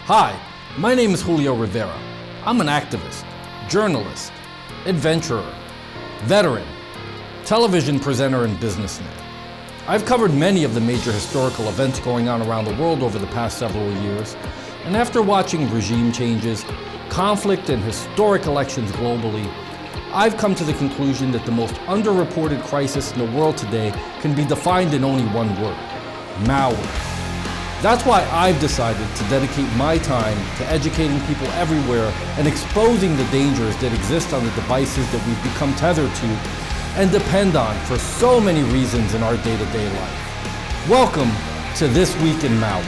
Hi, my name is Julio Rivera. I'm an activist, journalist, adventurer, veteran, television presenter, and businessman. I've covered many of the major historical events going on around the world over the past several years, and after watching regime changes, conflict, and historic elections globally, I've come to the conclusion that the most underreported crisis in the world today can be defined in only one word: malware. That's why I've decided to dedicate my time to educating people everywhere and exposing the dangers that exist on the devices that we've become tethered to and depend on for so many reasons in our day-to-day life. Welcome to This Week in Malware.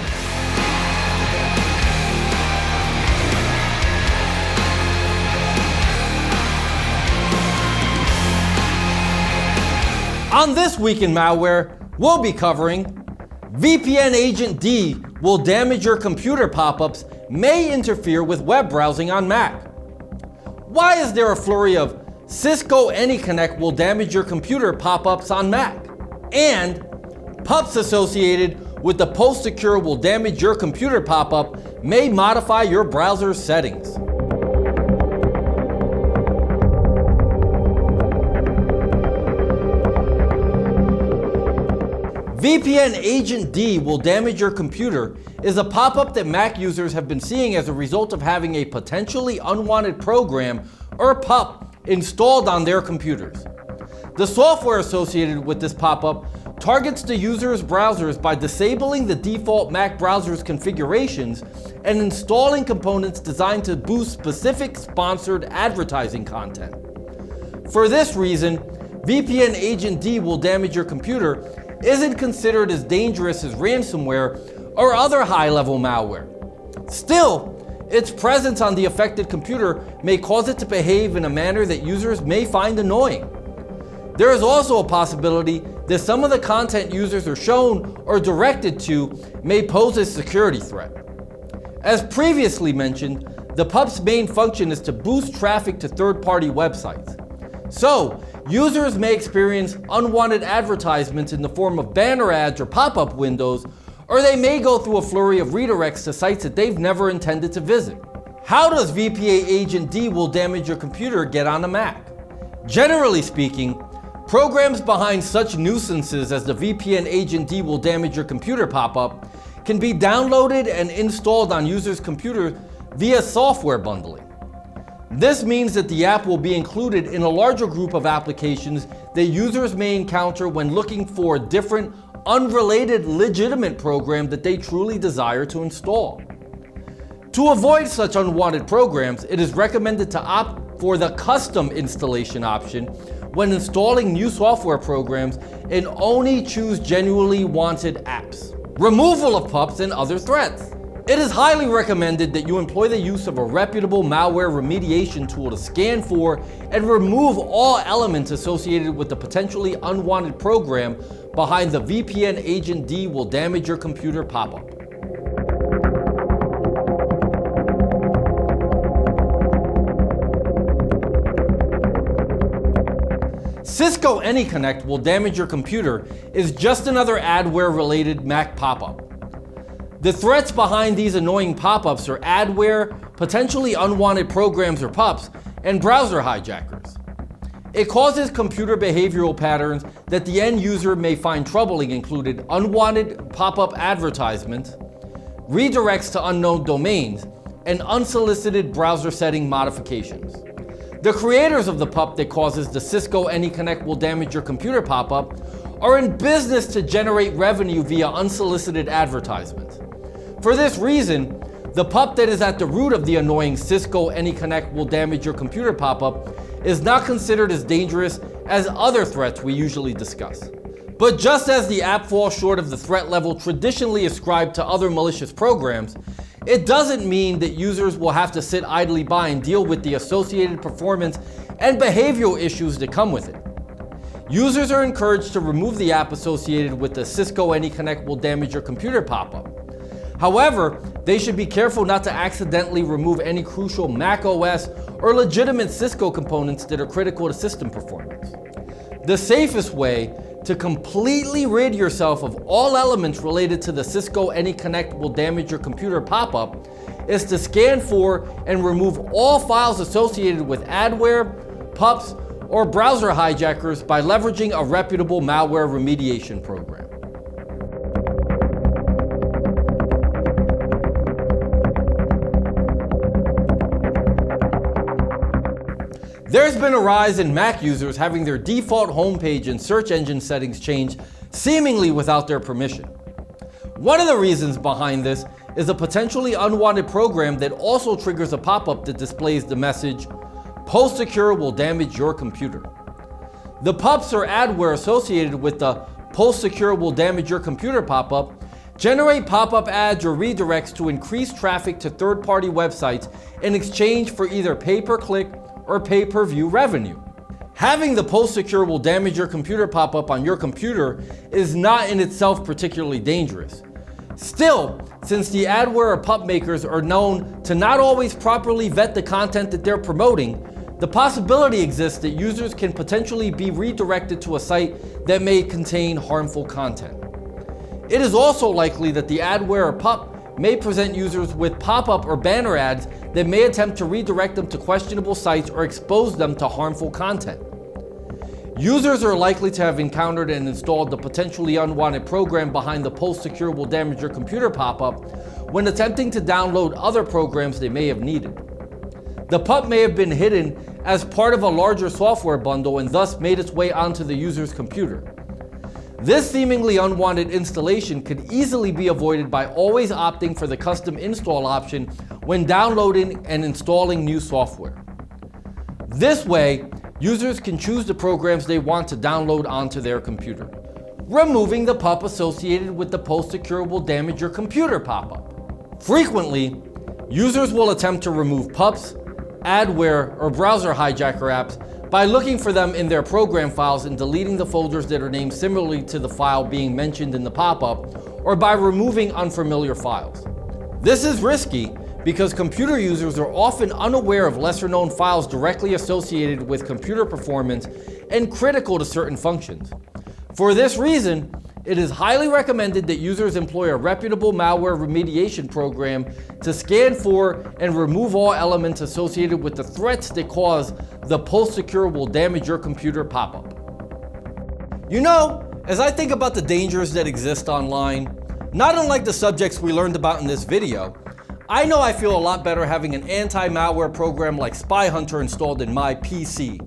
On This Week in Malware, we'll be covering Vpnagentd will damage your computer pop-ups, may interfere with web browsing on Mac. Why is there a flurry of Cisco AnyConnect will damage your computer pop-ups on Mac? And PUPs Associated with the post-secure will damage your computer pop-up, may modify your browser settings. Vpnagentd will damage your computer is a pop-up that Mac users have been seeing as a result of having a potentially unwanted program, or PUP, installed on their computers. The software associated with this pop-up targets the user's browsers by disabling the default Mac browser's configurations and installing components designed to boost specific sponsored advertising content. For this reason, Vpnagentd will damage your computer isn't considered as dangerous as ransomware or other high-level malware. Still, its presence on the affected computer may cause it to behave in a manner that users may find annoying. There is also a possibility that some of the content users are shown or directed to may pose a security threat. As previously mentioned, the PUP's main function is to boost traffic to third-party websites. So, users may experience unwanted advertisements in the form of banner ads or pop-up windows, or they may go through a flurry of redirects to sites that they've never intended to visit. How does Vpnagentd will damage your computer get on a Mac? Generally speaking, programs behind such nuisances as the Vpnagentd will damage your computer pop-up can be downloaded and installed on users' computers via software bundling. This means that the app will be included in a larger group of applications that users may encounter when looking for a different, unrelated, legitimate program that they truly desire to install. To avoid such unwanted programs, it is recommended to opt for the custom installation option when installing new software programs and only choose genuinely wanted apps. Removal of PUPs and other threats. It is highly recommended that you employ the use of a reputable malware remediation tool to scan for and remove all elements associated with the potentially unwanted program behind the Vpnagentd will damage your computer pop-up. Cisco AnyConnect will damage your computer is just another adware-related Mac pop-up. The threats behind these annoying pop-ups are adware, potentially unwanted programs or PUPs, and browser hijackers. It causes computer behavioral patterns that the end user may find troubling, included unwanted pop-up advertisements, redirects to unknown domains, and unsolicited browser setting modifications. The creators of the PUP that causes the Cisco AnyConnect will damage your computer pop-up are in business to generate revenue via unsolicited advertisements. For this reason, the PUP that is at the root of the annoying Cisco AnyConnect will damage your computer pop-up is not considered as dangerous as other threats we usually discuss. But just as the app falls short of the threat level traditionally ascribed to other malicious programs, it doesn't mean that users will have to sit idly by and deal with the associated performance and behavioral issues that come with it. Users are encouraged to remove the app associated with the Cisco AnyConnect will damage your computer pop-up. However, they should be careful not to accidentally remove any crucial Mac OS or legitimate Cisco components that are critical to system performance. The safest way to completely rid yourself of all elements related to the Cisco AnyConnect will damage your computer pop-up is to scan for and remove all files associated with adware, PUPs, or browser hijackers by leveraging a reputable malware remediation program. There's been a rise in Mac users having their default homepage and search engine settings changed seemingly without their permission. One of the reasons behind this is a potentially unwanted program that also triggers a pop-up that displays the message, "Post Secure will damage your computer." The PUPs or adware associated with the "Post Secure will damage your computer" pop-up generate pop-up ads or redirects to increase traffic to third-party websites in exchange for either pay-per-click or pay-per-view revenue. Having the "Post Secure will damage your computer" pop-up on your computer is not in itself particularly dangerous. Still, since the adware or PUP makers are known to not always properly vet the content that they're promoting, the possibility exists that users can potentially be redirected to a site that may contain harmful content. It is also likely that the adware or PUP may present users with pop-up or banner ads that may attempt to redirect them to questionable sites or expose them to harmful content. Users are likely to have encountered and installed the potentially unwanted program behind the "Post Secure will damage your computer" pop-up when attempting to download other programs they may have needed. The PUP may have been hidden as part of a larger software bundle and thus made its way onto the user's computer. This seemingly unwanted installation could easily be avoided by always opting for the custom install option when downloading and installing new software. This way, users can choose the programs they want to download onto their computer, removing the PUP associated with the "Post Secure will damage your computer" pop-up. Frequently, users will attempt to remove PUPs, adware, or browser hijacker apps by looking for them in their program files and deleting the folders that are named similarly to the file being mentioned in the pop-up, or by removing unfamiliar files. This is risky because computer users are often unaware of lesser-known files directly associated with computer performance and critical to certain functions. For this reason, it is highly recommended that users employ a reputable malware remediation program to scan for and remove all elements associated with the threats that cause the "Post Secure will damage your computer" pop-up. You know, as I think about the dangers that exist online, not unlike the subjects we learned about in this video, I know I feel a lot better having an anti-malware program like SpyHunter installed in my PC,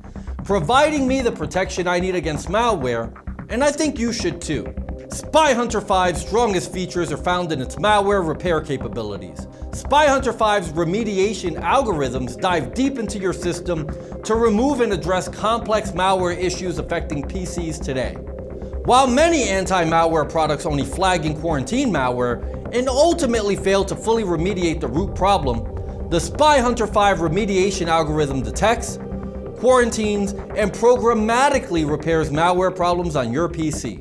providing me the protection I need against malware, and I think you should too. SpyHunter 5's strongest features are found in its malware repair capabilities. SpyHunter 5's remediation algorithms dive deep into your system to remove and address complex malware issues affecting PCs today. While many anti-malware products only flag and quarantine malware and ultimately fail to fully remediate the root problem, the SpyHunter 5 remediation algorithm detects, quarantines, and programmatically repairs malware problems on your PC.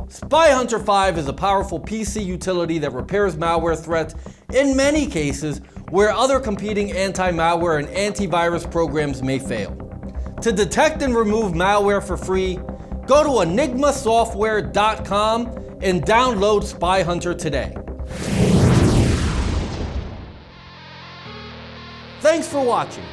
SpyHunter 5 is a powerful PC utility that repairs malware threats in many cases where other competing anti-malware and antivirus programs may fail. To detect and remove malware for free, go to enigmasoftware.com and download SpyHunter today. Thanks for watching.